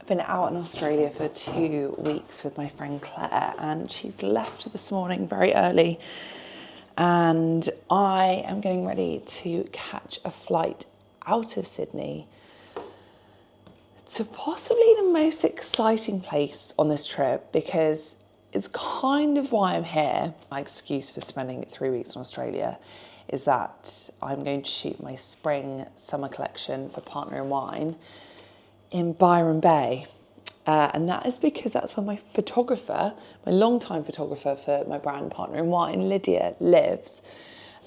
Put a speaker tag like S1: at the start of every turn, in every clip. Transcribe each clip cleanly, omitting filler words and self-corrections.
S1: I've been out in Australia for 2 weeks with my friend Claire, and she's left this morning very early, and I am getting ready to catch a flight out of Sydney to possibly the most exciting place on this trip, because it's kind of why I'm here. My excuse for spending 3 weeks in Australia is that I'm going to shoot my spring summer collection for Partner in Wine in Byron Bay. And that is because that's where my photographer, my longtime photographer for my brand Partner in Wine, Lydia, lives.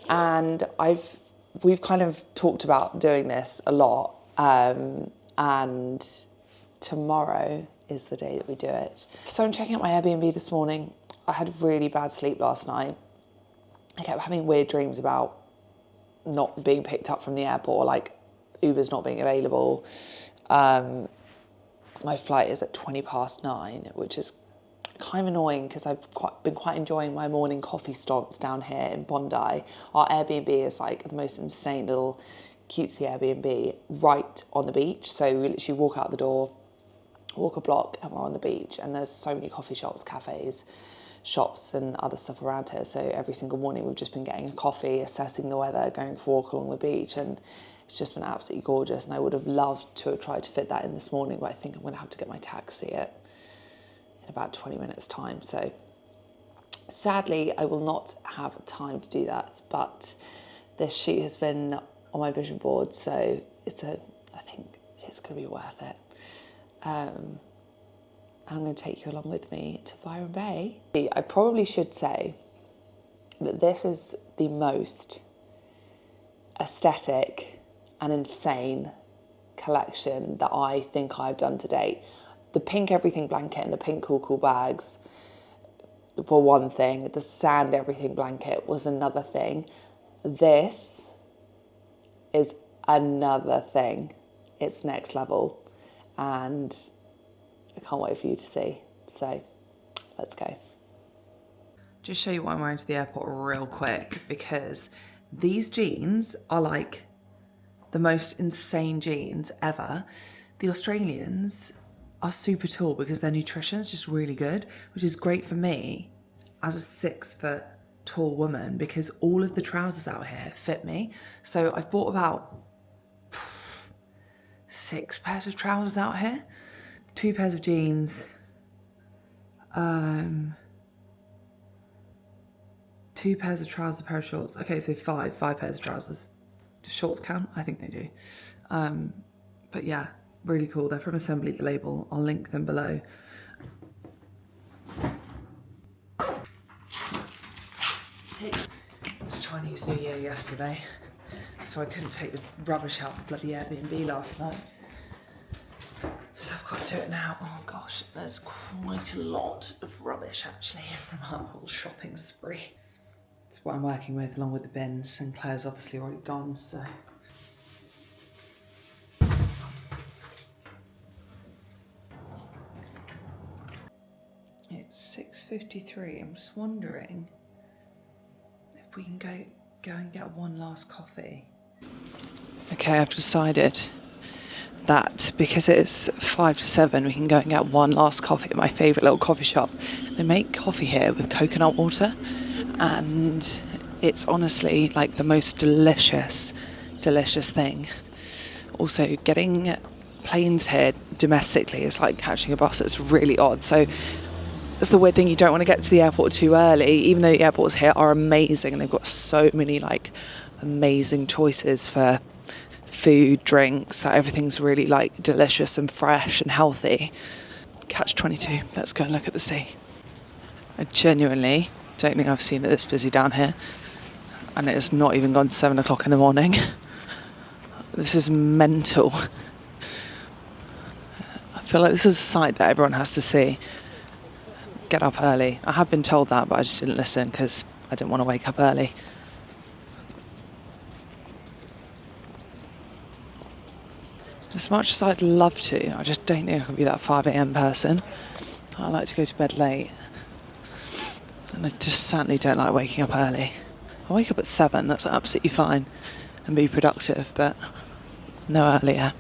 S1: And we've kind of talked about doing this a lot. And tomorrow is the day that we do it. So I'm checking out my Airbnb this morning. I had really bad sleep last night. I kept having weird dreams about not being picked up from the airport, or like Uber's not being available. My flight is at 9:20, which is kind of annoying because I've been quite enjoying my morning coffee stops down here in Bondi. Our Airbnb is like the most insane little cutesy Airbnb right on the beach. So we literally walk out the door, walk a block, and we're on the beach. And there's so many coffee shops, cafes, shops and other stuff around here. So every single morning we've just been getting a coffee, assessing the weather, going for a walk along the beach, and it's just been absolutely gorgeous. And I would have loved to have tried to fit that in this morning, but I think I'm going to have to get my taxi in about 20 minutes time. So sadly I will not have time to do that, but this shoot has been on my vision board, so I think it's going to be worth it. I'm going to take you along with me to Byron Bay. I probably should say that this is the most aesthetic and insane collection that I think I've done to date. The pink everything blanket and the pink cool bags were one thing. The sand everything blanket was another thing. This is another thing. It's next level, and I can't wait for you to see. So let's go. Just show you what I'm wearing to the airport real quick, because these jeans are like the most insane jeans ever. The Australians are super tall because their nutrition is just really good, which is great for me as a 6 foot tall woman, because all of the trousers out here fit me. So I've bought about 6 pairs of trousers out here, 2 pairs of jeans, 2 pairs of trousers, a pair of shorts. Okay, so 5 pairs of trousers. Do shorts count? I think they do. But yeah, really cool. They're from Assembly, the label. I'll link them below. It was Chinese New Year yesterday, so I couldn't take the rubbish out of the bloody Airbnb last night. So I've got to do it now. Oh gosh, there's quite a lot of rubbish actually from our whole shopping spree. That's what I'm working with, along with the bins, and Claire's obviously already gone, so. It's 6:53. I'm just wondering if we can go and get one last coffee. Okay, I've decided that because it's 5 to 7, we can go and get one last coffee at my favourite little coffee shop. They make coffee here with coconut water, and it's honestly like the most delicious thing. Also, getting planes here domestically is like catching a bus. It's really odd. So that's the weird thing, you don't want to get to the airport too early, even though the airports here are amazing and they've got so many like amazing choices for food, drinks, so everything's really like delicious and fresh and healthy. Catch 22, let's go and look at the sea. I genuinely don't think I've seen it this busy down here, and it's not even gone 7 o'clock in the morning. This is mental. I feel like this is a sight that everyone has to see. Get up early. I have been told that, but I just didn't listen because I didn't want to wake up early. As much as I'd love to, I just don't think I can be that 5 a.m. person. I like to go to bed late, and I just certainly don't like waking up early. I wake up at 7, that's absolutely fine, and be productive, but no earlier.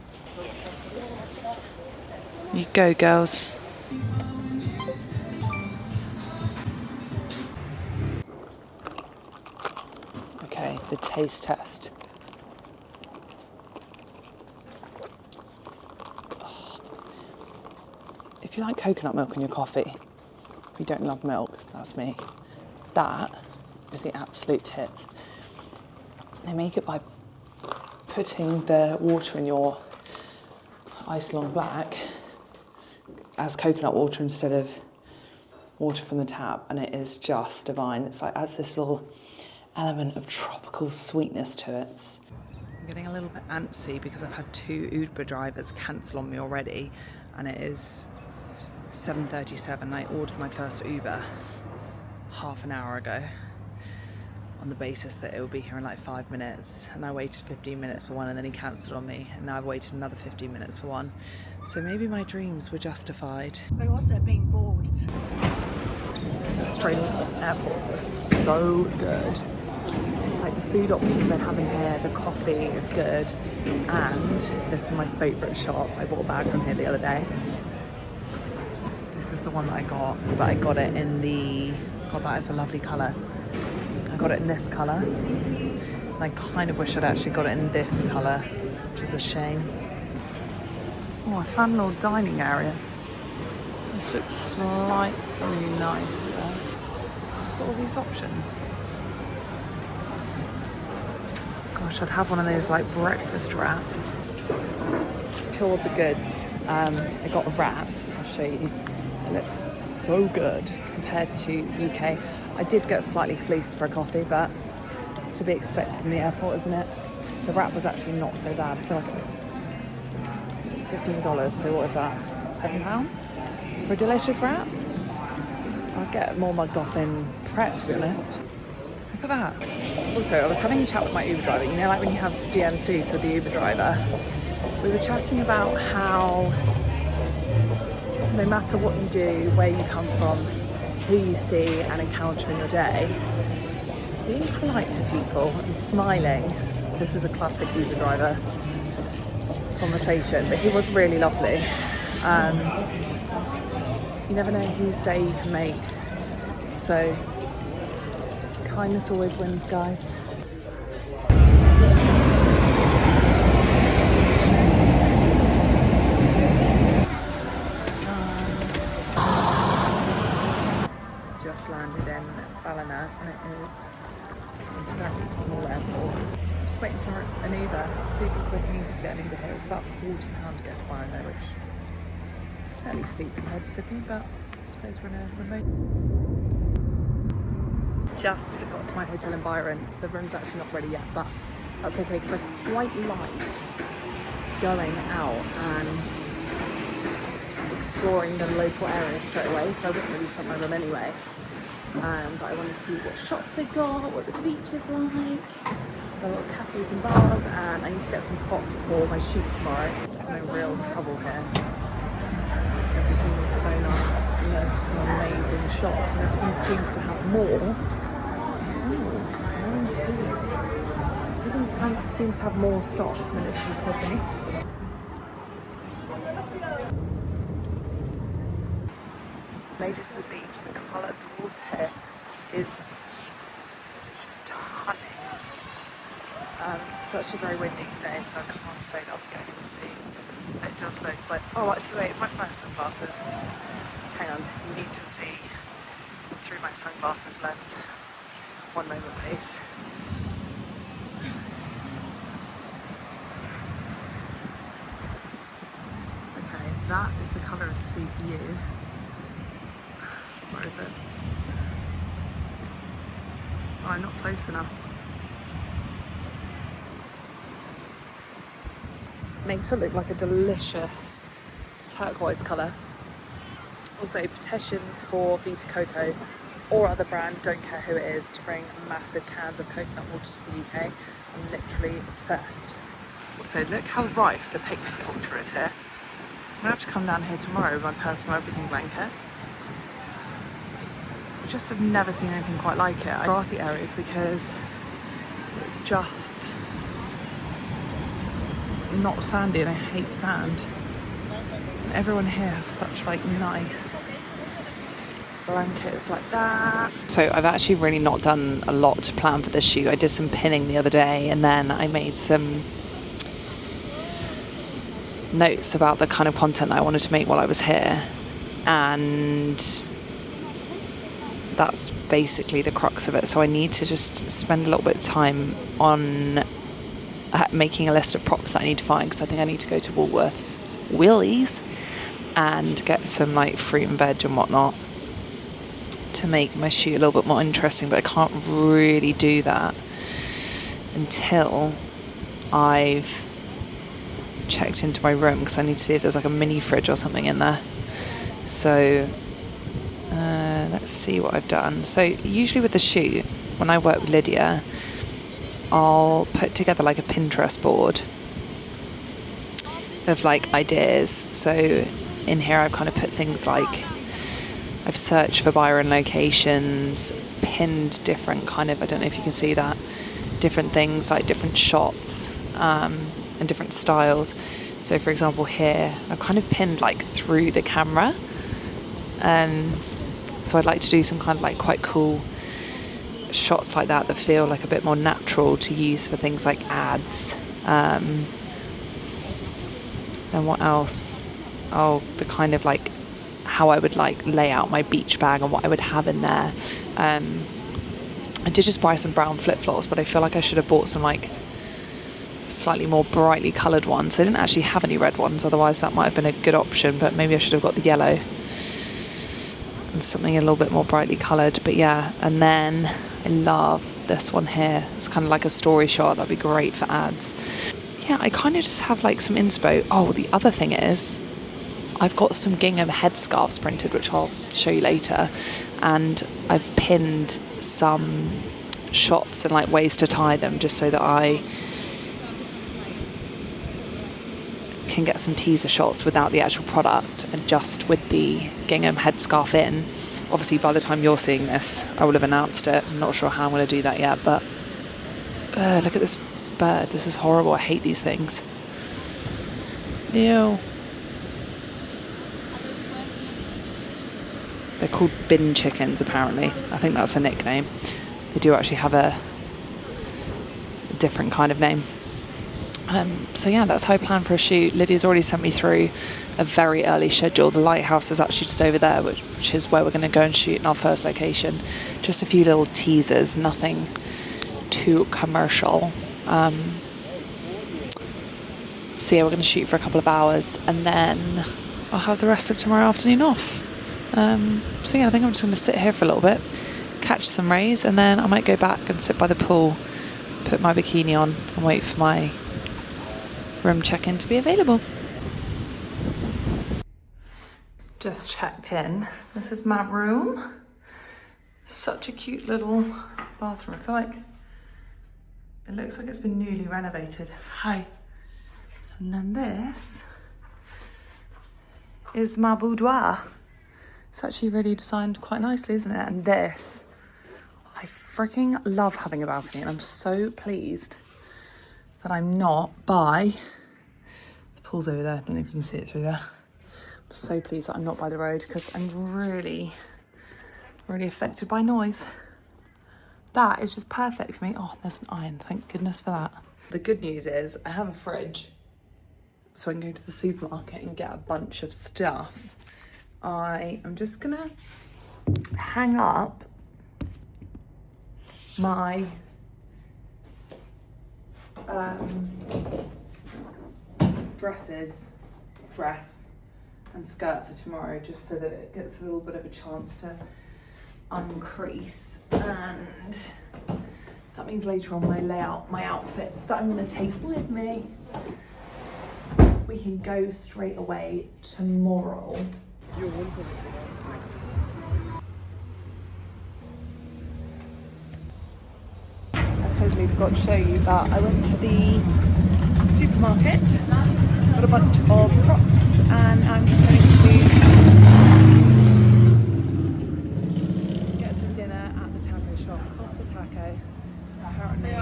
S1: You go, girls. Okay, the taste test. If you like coconut milk in your coffee, if you don't love milk, that's me. That is the absolute tits. They make it by putting the water in your Ice Long Black as coconut water instead of water from the tap, and it is just divine. It's like adds this little element of tropical sweetness to it. I'm getting a little bit antsy because I've had 2 Uber drivers cancel on me already, and it is 7:37. I ordered my first Uber half an hour ago on the basis that it will be here in like 5 minutes, and I waited 15 minutes for one, and then he cancelled on me, and now I've waited another 15 minutes for one. So maybe my dreams were justified.
S2: But also being bored.
S1: Australian airports are so good. Like the food options they have in here, the coffee is good, and this is my favourite shop. I bought a bag from here the other day. This is the one that I got, but I got it in the, God, that is a lovely colour. I got it in this colour. And I kind of wish I'd actually got it in this colour, which is a shame. Oh, I found a little dining area. This looks slightly nicer. Got all these options. Gosh, I'd have one of those like breakfast wraps. Killed the goods. I got a wrap. I'll show you. It looks so good compared to UK. I did get slightly fleeced for a coffee, but it's to be expected in the airport, isn't it? The wrap was actually not so bad. I feel like it was $15, so what is that? £7 for a delicious wrap? I'll get more mugged off in Pret, to be honest. Look at that. Also, I was having a chat with my Uber driver. You know, like when you have DMCs with the Uber driver, we were chatting about how no matter what you do, where you come from, who you see and encounter in your day, being polite to people and smiling. This is a classic Uber driver conversation, but he was really lovely. You never know whose day you can make, so kindness always wins, guys. Just landed in Ballina, and it is a very small airport. Just waiting for an Uber. It's super quick and easy to get an Uber here. It's about £40 to get to Byron Bay, which is fairly steep compared to Sydney, but I suppose we're in a remote. Just got to my hotel in Byron. The room's actually not ready yet, but that's okay because I quite like going out and exploring the local area straight away, so I wouldn't really set my room anyway. But I want to see what shops they got, what the beach is like, the little cafes and bars, and I need to get some props for my shoot tomorrow. I'm in real trouble here. Everything is so nice, and there's some amazing shops, and everything seems to have more. Ooh, green teas. Everything seems to have more stock than it should Sydney. Made it to the beach, the colour of the water here is stunning. It's actually very windy today, so I can't say that I'll be getting to see. It does look like, oh actually wait, my sunglasses. Hang on, you need to see through my sunglasses lens. One moment please. Okay, that is the colour of the sea for you. Where is it? Oh, I'm not close enough. Makes it look like a delicious turquoise colour. Also, petition for Vita Coco or other brand, don't care who it is, to bring massive cans of coconut water to the UK. I'm literally obsessed. Also, look how rife the picnic culture is here. I'm gonna have to come down here tomorrow with my personal everything blanket. Just have never seen anything quite like it. Grassy areas because it's just not sandy, and I hate sand. Everyone here has such like nice blankets like that. So I've actually really not done a lot to plan for this shoot. I did some pinning the other day, and then I made some notes about the kind of content that I wanted to make while I was here, and that's basically the crux of it. So I need to just spend a little bit of time on making a list of props that I need to find, because I think I need to go to Woolworths, Willie's, and get some like fruit and veg and whatnot to make my shoot a little bit more interesting. But I can't really do that until I've checked into my room, because I need to see if there's like a mini fridge or something in there. So let's see what I've done. So usually with the shoot, when I work with Lydia, I'll put together like a Pinterest board of like ideas. So in here I've kind of put things like, I've searched for Byron locations, pinned different kind of, I don't know if you can see that, different things like different shots and different styles. So for example here I've kind of pinned like through the camera, so I'd like to do some kind of like quite cool shots like that feel like a bit more natural to use for things like ads. Then what else? Oh, the kind of like how I would like lay out my beach bag and what I would have in there. I did just buy some brown flip-flops, but I feel like I should have bought some like slightly more brightly coloured ones. They didn't actually have any red ones, otherwise that might have been a good option, but maybe I should have got the yellow and something a little bit more brightly coloured. But yeah, and then I love this one here. It's kind of like a story shot. That'd be great for ads. Yeah, I kind of just have like some inspo. Oh, the other thing is I've got some gingham headscarves printed, which I'll show you later, and I've pinned some shots and like ways to tie them, just so that I can get some teaser shots without the actual product and just with the gingham headscarf in. Obviously by the time you're seeing this I will have announced it. I'm not sure how I'm going to do that yet, but look at this bird. This is horrible. I hate these things. Ew. They're called bin chickens apparently. I think that's a nickname. They do actually have a different kind of name. So yeah, that's how I plan for a shoot. Lydia's already sent me through a very early schedule. The lighthouse is actually just over there, which is where we're going to go and shoot in our first location. Just a few little teasers, nothing too commercial. So yeah, we're going to shoot for a couple of hours, and then I'll have the rest of tomorrow afternoon off. So yeah, I think I'm just going to sit here for a little bit, catch some rays, and then I might go back and sit by the pool, put my bikini on, and wait for my room check-in to be available. Just checked in. This is my room. Such a cute little bathroom. I feel like it looks like it's been newly renovated. Hi. And then this is my boudoir. It's actually really designed quite nicely, isn't it? And this, I freaking love having a balcony, and I'm so pleased that I'm not by the pool's over there. I don't know if you can see it through there. I'm so pleased that I'm not by the road, because I'm really affected by noise. That is just perfect for me. Oh, there's an iron, thank goodness for that. The good news is I have a fridge, so I can go to the supermarket and get a bunch of stuff. I am just gonna hang up my dress and skirt for tomorrow, just so that it gets a little bit of a chance to uncrease, and that means later on when I lay out my outfits that I'm going to take with me, we can go straight away tomorrow. I totally forgot to show you, but I went to the supermarket, got a bunch of props, and I'm just going to get some dinner at the taco shop. Costa Taco. Apparently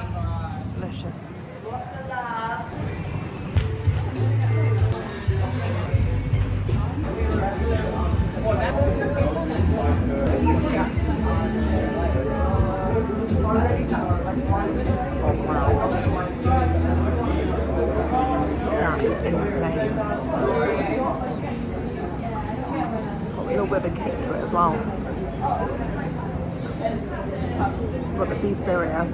S1: it's delicious. little bit of a kick to it as well. We've got the beef birria,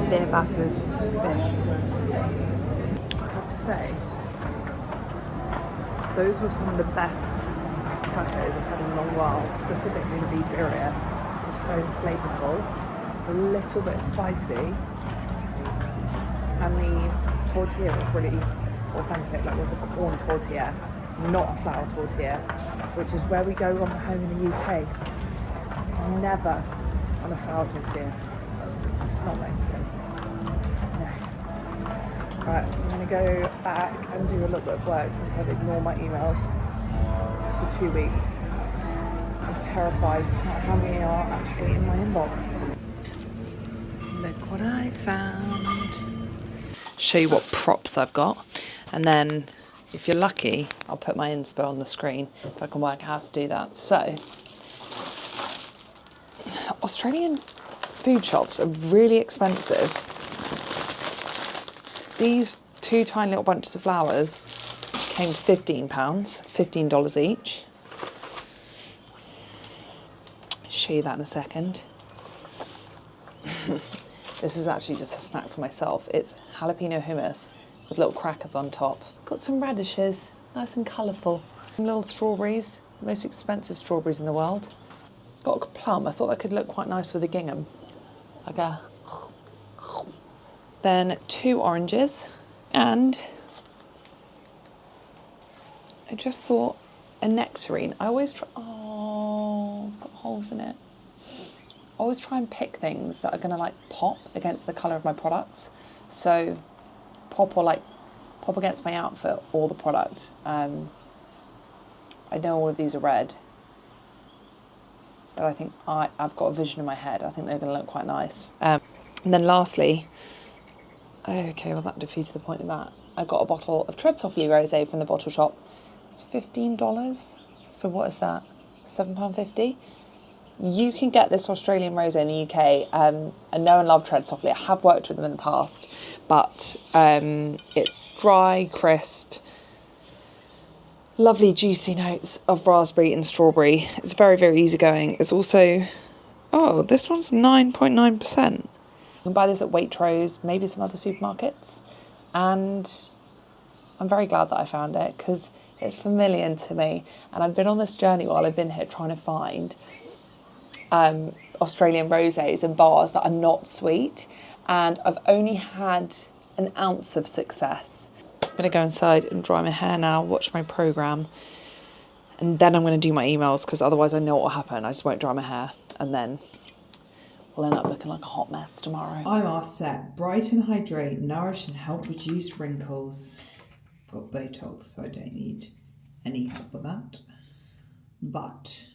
S1: beer battered fish. I have to say, those were some of the best tacos I've had in a long while, specifically the beef birria. It was so flavourful, a little bit spicy, and the tortilla was really authentic, like it was a corn tortilla, not a flour tortilla, which is where we go on home in the UK. Never on a flour tortilla. It's not Mexican. No. Right, I'm going to go back and do a little bit of work since I've ignored my emails for 2 weeks. I'm terrified at how many are actually in my inbox. Look what I found. Show you what props I've got, and then if you're lucky I'll put my inspo on the screen if I can work out how to do that. So Australian food shops are really expensive. These 2 tiny little bunches of flowers came to £15, $15 each. Show you that in a second. This is actually just a snack for myself. It's jalapeno hummus with little crackers on top. Got some radishes, nice and colourful. Some little strawberries, the most expensive strawberries in the world. Got a plum. I thought that could look quite nice with a gingham. Like a... Then 2 oranges, and I just thought a nectarine. I always try... Oh, got holes in it. I always try and pick things that are going to like pop against the colour of my products. So pop against my outfit or the product. I know all of these are red, but I think I've got a vision in my head. I think they're going to look quite nice. And then lastly, okay, well that defeated the point of that. I got a bottle of Tread Softly rosé from the bottle shop. It's $15. So what is that? £7.50. You can get this Australian rosé in the UK. I know and love Tread Softly. I have worked with them in the past, but it's dry, crisp, lovely juicy notes of raspberry and strawberry. It's very, very easygoing. It's also, oh, this one's 9.9%. You can buy this at Waitrose, maybe some other supermarkets, and I'm very glad that I found it because it's familiar to me, and I've been on this journey while I've been here trying to find Australian rosés in bars that are not sweet, and I've only had an ounce of success. I'm going to go inside and dry my hair now, watch my programme, and then I'm going to do my emails because otherwise I know what will happen. I just won't dry my hair and then we'll end up looking like a hot mess tomorrow. I'm our set. Brighten, hydrate, nourish and help reduce wrinkles. I've got Botox, so I don't need any help with that. But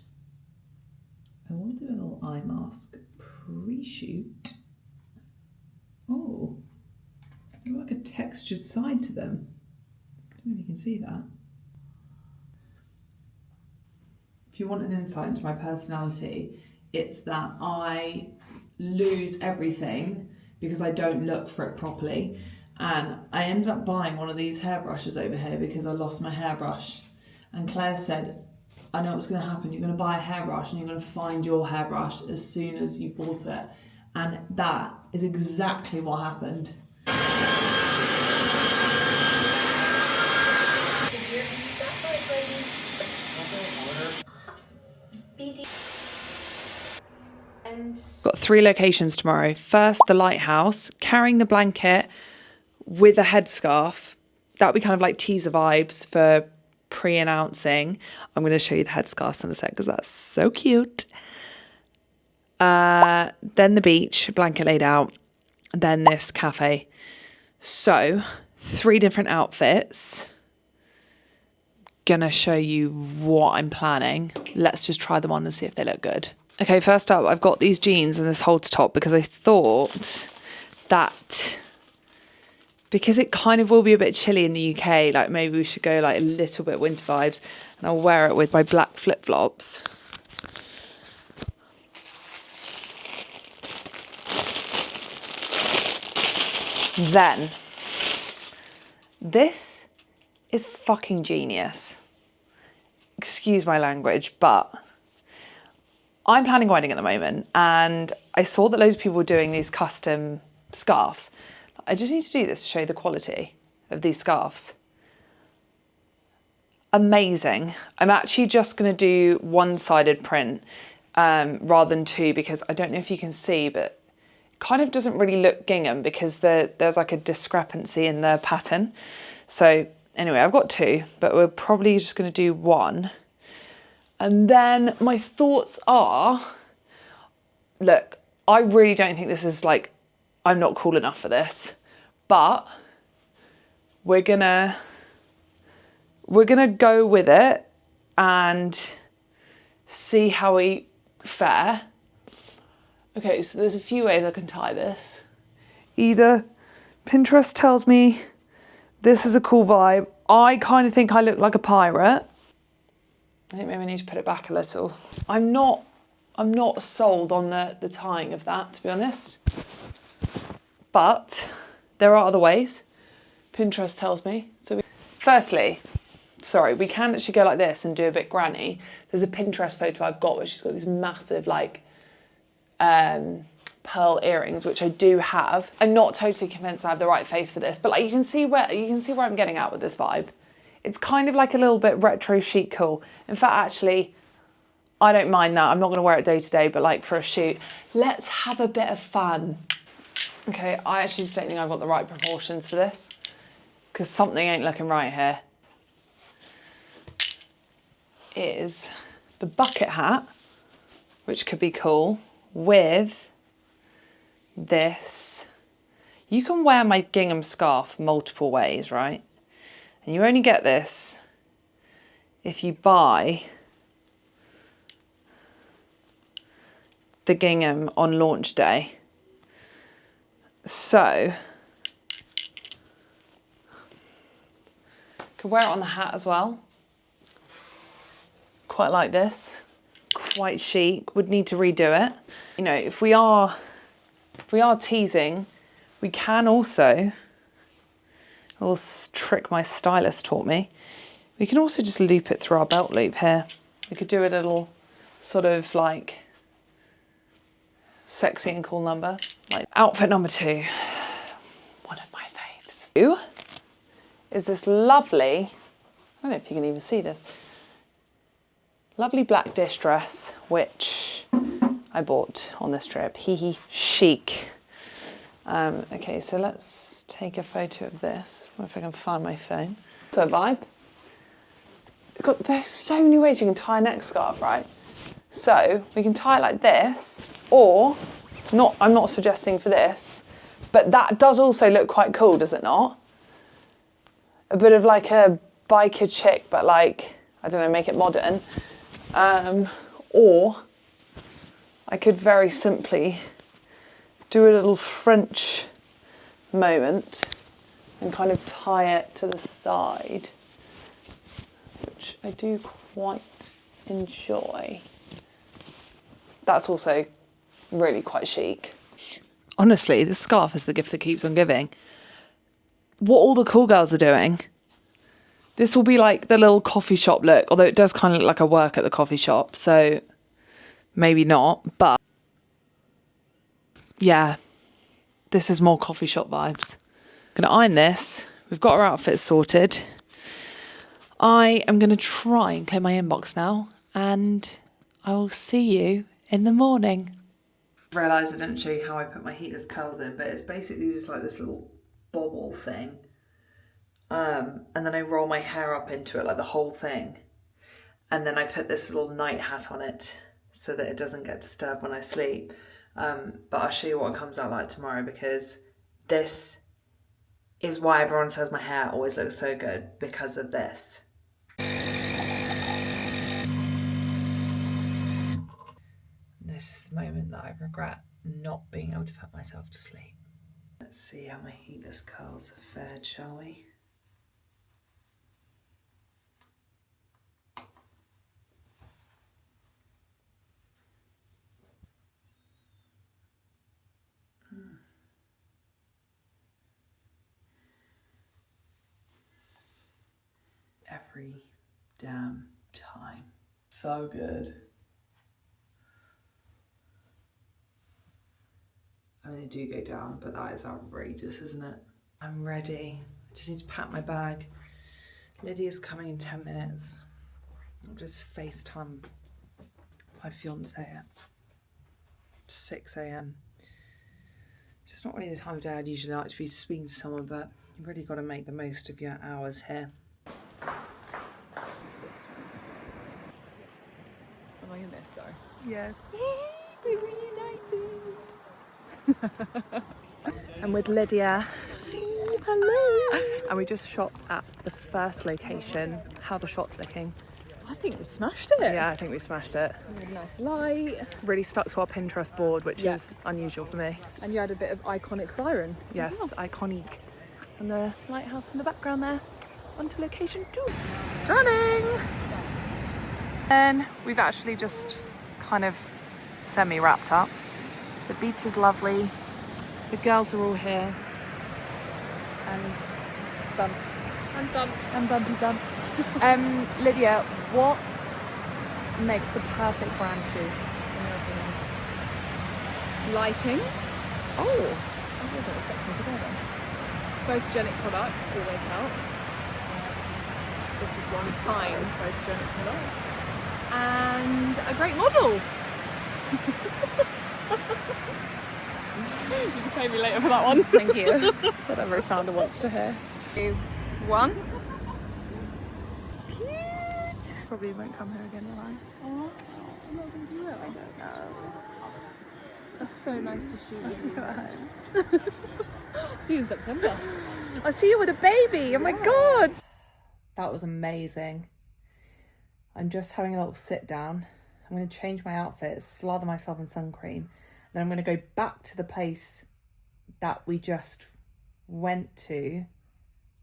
S1: I will do a little eye mask pre-shoot. Oh, they've got like a textured side to them. I don't know if you can see that. If you want an insight into my personality, it's that I lose everything because I don't look for it properly. And I ended up buying one of these hairbrushes over here because I lost my hairbrush. And Claire said, I know what's going to happen. You're going to buy a hairbrush and you're going to find your hairbrush as soon as you bought it. And that is exactly what happened. Got 3 locations tomorrow. First, the lighthouse, carrying the blanket with a headscarf. That would be kind of like teaser vibes for pre-announcing. I'm going to show you the headscarf in a sec because that's so cute. Then the beach, blanket laid out. Then this cafe. So 3 different outfits. Gonna show you what I'm planning. Let's just try them on and see if they look good. Okay, first up, I've got these jeans and this halter top because I thought that because it kind of will be a bit chilly in the UK, like maybe we should go like a little bit winter vibes, and I'll wear it with my black flip-flops. Then, this is fucking genius. excuse my language, but I'm planning a wedding at the moment, and I saw that loads of people were doing these custom scarves. I just need to do this to show you the quality of these scarves. Amazing. I'm actually just going to do one-sided print rather than two, because I don't know if you can see, but it kind of doesn't really look gingham because there's like a discrepancy in the pattern. So anyway, I've got two, but we're probably just going to do one. And then my thoughts are, look, I really don't think this is like, I'm not cool enough for this, but we're gonna go with it and see how we fare. Okay, so there's a few ways I can tie this. Either Pinterest tells me this is a cool vibe. I kind of think I look like a pirate. I think maybe I need to put it back a little. I'm not sold on the tying of that, to be honest. But there are other ways. Pinterest tells me. So firstly, sorry, we can actually go like this and do a bit granny. There's a Pinterest photo I've got where she's got these massive like pearl earrings, which I do have. I'm not totally convinced I have the right face for this, but like you can see where I'm getting at with this vibe. It's kind of like a little bit retro chic cool. In fact, actually, I don't mind that. I'm not going to wear it day to day, but like for a shoot, let's have a bit of fun. Okay, I actually just don't think I've got the right proportions for this because something ain't looking right here. Is the bucket hat, which could be cool, with this. You can wear my gingham scarf multiple ways, right? And you only get this if you buy the gingham on launch day. So, could wear it on the hat as well. Quite like this. Quite chic. Would need to redo it. You know, if we are teasing, we can also, a little trick my stylist taught me, we can also just loop it through our belt loop here. We could do a little sort of like sexy and cool number. Like outfit number 2, one of my faves. Two is this lovely, I don't know if you can even see this, lovely black dish dress, which I bought on this trip. Hee hee, chic. Okay, so let's take a photo of this. I wonder if I can find my phone. So a vibe. There's so many ways you can tie a neck scarf, right? So we can tie it like this, or I'm not suggesting for this, but that does also look quite cool, does it not? A bit of like a biker chick, but like, I don't know, make it modern. Or I could very simply do a little French moment and kind of tie it to the side, which I do quite enjoy. That's also really quite chic. Honestly, this scarf is the gift that keeps on giving. What all the cool girls are doing, this will be like the little coffee shop look, although it does kind of look like I work at the coffee shop, so maybe not, but yeah, this is more coffee shop vibes. I'm gonna iron this. We've got our outfits sorted. I am gonna try and clear my inbox now, and I will see you in the morning. I realised I didn't show you how I put my heatless curls in, but it's basically just like this little bobble thing. And then I roll my hair up into it, like the whole thing. And then I put this little night hat on it so that it doesn't get disturbed when I sleep. But I'll show you what it comes out like tomorrow, because this is why everyone says my hair always looks so good, because of this. This is the moment that I regret not being able to put myself to sleep. Let's see how my heatless curls have fared, shall we? Every damn time. So good. I mean, they do go down, but that is outrageous, isn't it? I'm ready. I just need to pack my bag. Lydia's coming in 10 minutes. I'll just FaceTime my fiance at 6 a.m. It's not really the time of day I'd usually like to be speaking to someone, but you've really got to make the most of your hours here. Am I in this, sorry? Yes. We're reunited. I'm with Lydia. Hello. And we just shopped at the first location. How are the shots looking?
S2: I think we smashed it.
S1: Yeah, I think we smashed it.
S2: We had a nice light.
S1: Really stuck to our Pinterest board, which is unusual for me.
S2: And you had a bit of iconic Byron.
S1: Yes, well. Iconic. And the lighthouse in the background there. On to location 2. Stunning! And we've actually just kind of semi-wrapped up. The beach is lovely. The girls are all here. And bump.
S2: And bump.
S1: And bumpy bump. Lydia, what makes the perfect brand shoe, in your opinion?
S2: Lighting.
S1: Oh, I wasn't expecting to go there.
S2: Photogenic product always helps. This is one fine photogenic product. And a great model. You can pay me later for that one.
S1: Thank you. That's what every founder wants to hear.
S2: 2, 1.
S1: Cute. Probably won't come here again, will I?
S2: Oh, I'm not going to do that.
S1: I don't know.
S2: That's so nice to shoot
S1: I'll see you at home.
S2: See you in September.
S1: I'll see you with a baby. Oh my God. That was amazing. I'm just having a little sit down. I'm going to change my outfit, slather myself in sun cream. Then I'm going to go back to the place that we just went to,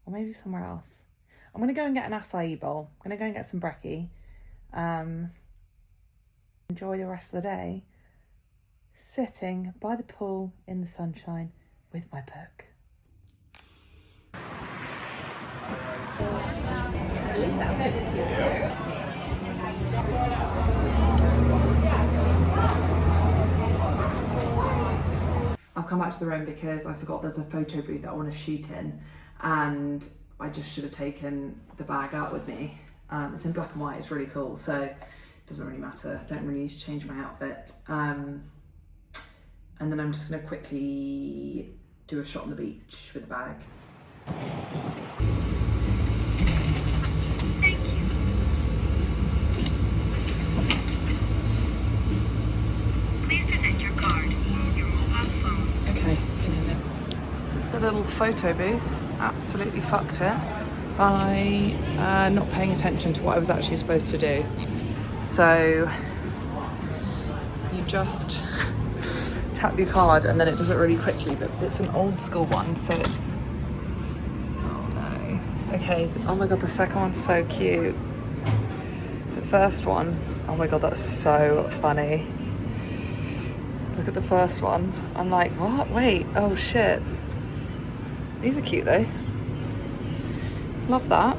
S1: or maybe somewhere else. I'm going to go and get an acai bowl. I'm going to go and get some brekkie. Enjoy the rest of the day sitting by the pool in the sunshine with my book. I've come back to the room because I forgot there's a photo booth that I want to shoot in, and I just should have taken the bag out with me. It's in black and white, it's really cool, so it doesn't really matter. I don't really need to change my outfit. And then I'm just going to quickly do a shot on the beach with the bag. Okay, this is the little photo booth. Absolutely fucked it by not paying attention to what I was actually supposed to do. So you just tap your card and then it does it really quickly, but it's an old school one, so oh no. Okay, oh my God, the second one's so cute. The first one, oh my God, that's so funny. Look at the first one. I'm like, what? Wait, oh shit. These are cute though. Love that.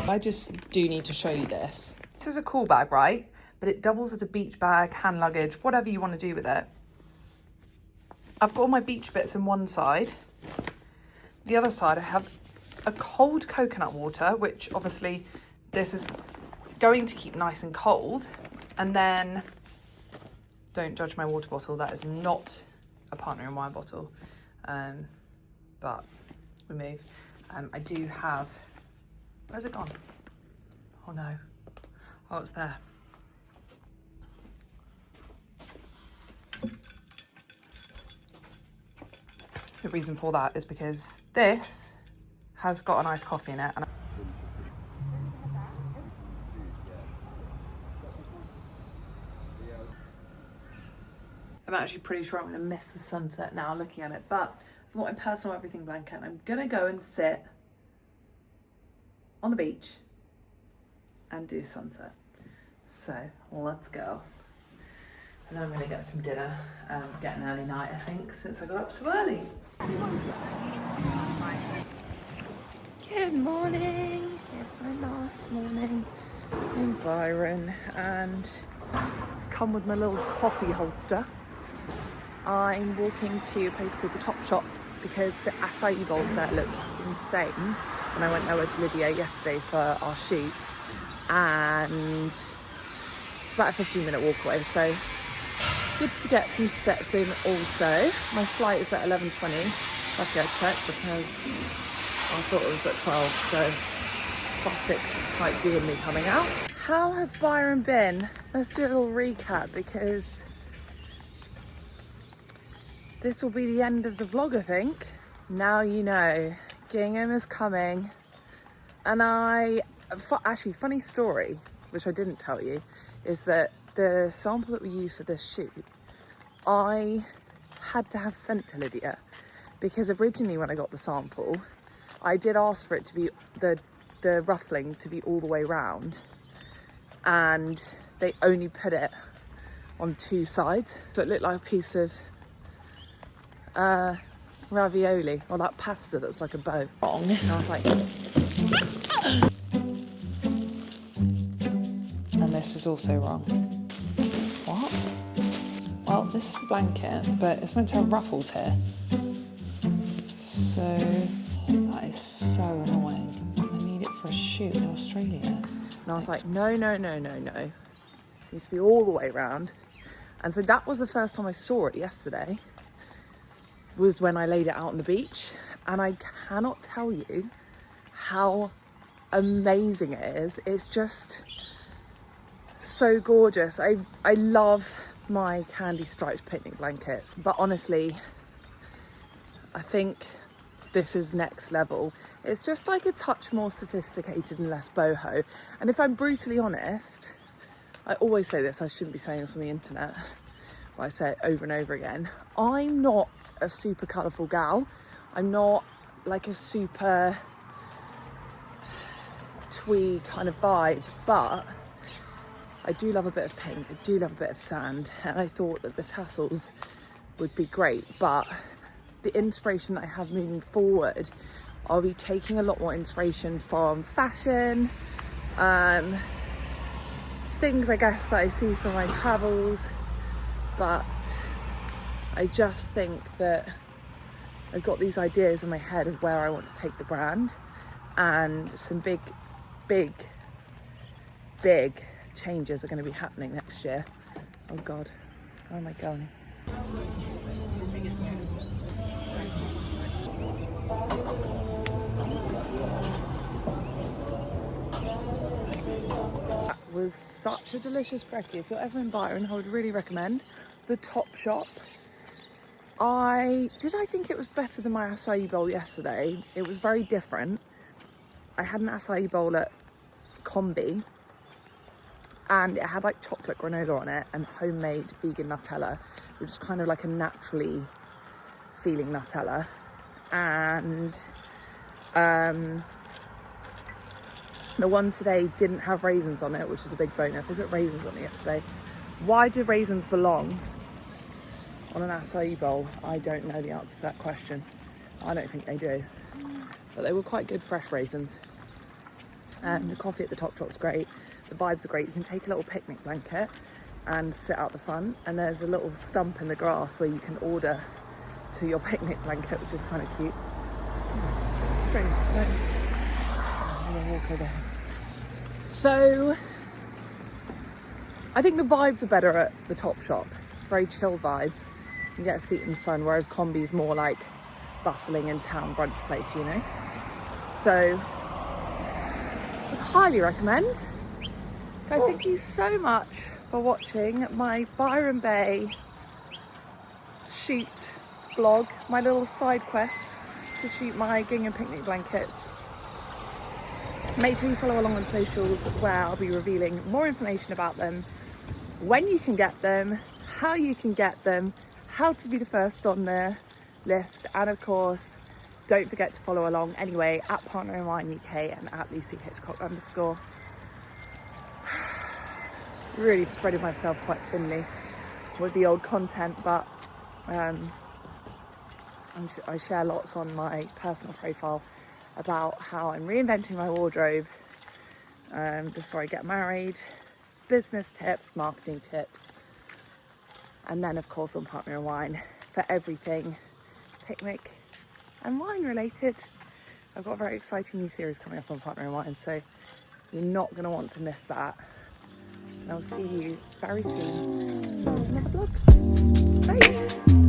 S1: I just do need to show you this. This is a cool bag, right? But it doubles as a beach bag, hand luggage, whatever you want to do with it. I've got all my beach bits in one side. The other side I have a cold coconut water, which obviously this is going to keep nice and cold. And then, don't judge my water bottle, that is not a partner in wine bottle, but we move. I do have, where's it gone? Oh no, oh it's there. The reason for that is because this has got a nice coffee in it. And I'm actually pretty sure I'm going to miss the sunset now looking at it, but I've got my personal everything blanket and I'm going to go and sit on the beach and do sunset. So let's go. And then I'm going to get some dinner, get an early night I think, since I got up so early. Good morning. Here's my morning in Byron, and come with my little coffee holster. I'm walking to a place called the Top Shop because the acai bowls there looked insane when I went there with Lydia yesterday for our shoot, and it's about a 15-minute walk away, so good to get some steps in. Also, my flight is at 11:20. Lucky I checked because I thought it was at 12, so classic type B and me coming out. How has Byron been? Let's do a little recap because this will be the end of the vlog, I think. Now you know, Gingham is coming, and actually, funny story, which I didn't tell you, is that the sample that we used for this shoot, I had to have sent to Lydia because originally when I got the sample, I did ask for it to be the ruffling to be all the way round, and they only put it on two sides, so it looked like a piece of ravioli, or that pasta that's like a bow. And I was like, and this is also wrong. What? Well, this is the blanket, but it's meant to have ruffles here. So, that is so annoying. I need it for a shoot in Australia. And I was like, no. It needs to be all the way around. And so that was the first time I saw it yesterday, was when I laid it out on the beach. And I cannot tell you how amazing it is. It's just so gorgeous. I love my candy striped picnic blankets, but honestly, I think this is next level. It's just like a touch more sophisticated and less boho. And if I'm brutally honest, I always say this, I shouldn't be saying this on the internet, but I say it over and over again. I'm not a super colourful gal. I'm not like a super twee kind of vibe, but I do love a bit of pink, I do love a bit of sand, and I thought that the tassels would be great, but the inspiration that I have moving forward, I'll be taking a lot more inspiration from fashion, things I guess that I see from my travels, but I just think that I've got these ideas in my head of where I want to take the brand, and some big changes are going to be happening next year. Oh God, where am I going? That was such a delicious brekkie. If you're ever in Byron, I would really recommend the Top Shop. I think it was better than my acai bowl yesterday. It was very different. I had an acai bowl at Combi, and it had like chocolate granola on it and homemade vegan Nutella, which is kind of like a naturally feeling Nutella. And the one today didn't have raisins on it, which is a big bonus. They put raisins on it yesterday. Why do raisins belong on an acai bowl? I don't know the answer to that question. I don't think they do. But they were quite good fresh raisins. And the coffee at the Top Shop's great. The vibes are great. You can take a little picnic blanket and sit out the front, and there's a little stump in the grass where you can order to your picnic blanket, which is kind of cute. It's really strange, isn't it? I'm gonna walk over here. So I think the vibes are better at the Top Shop. It's very chill vibes. You get a seat in the sun, whereas Combi's more like bustling in town brunch place, you know? So I highly recommend. Guys, thank you so much for watching my Byron Bay shoot vlog, my little side quest to shoot my Gingham picnic blankets. Make sure you follow along on socials, where I'll be revealing more information about them, when you can get them, how you can get them, how to be the first on the list, and of course, don't forget to follow along anyway at Partner in Wine UK and at Lucy Hitchcock _ really spreading myself quite thinly with the old content, but I share lots on my personal profile about how I'm reinventing my wardrobe, before I get married, business tips, marketing tips, and then of course on Partner in Wine for everything picnic and wine related. I've got a very exciting new series coming up on Partner in Wine, so you're not going to want to miss that. And I'll see you very soon in another vlog. Bye!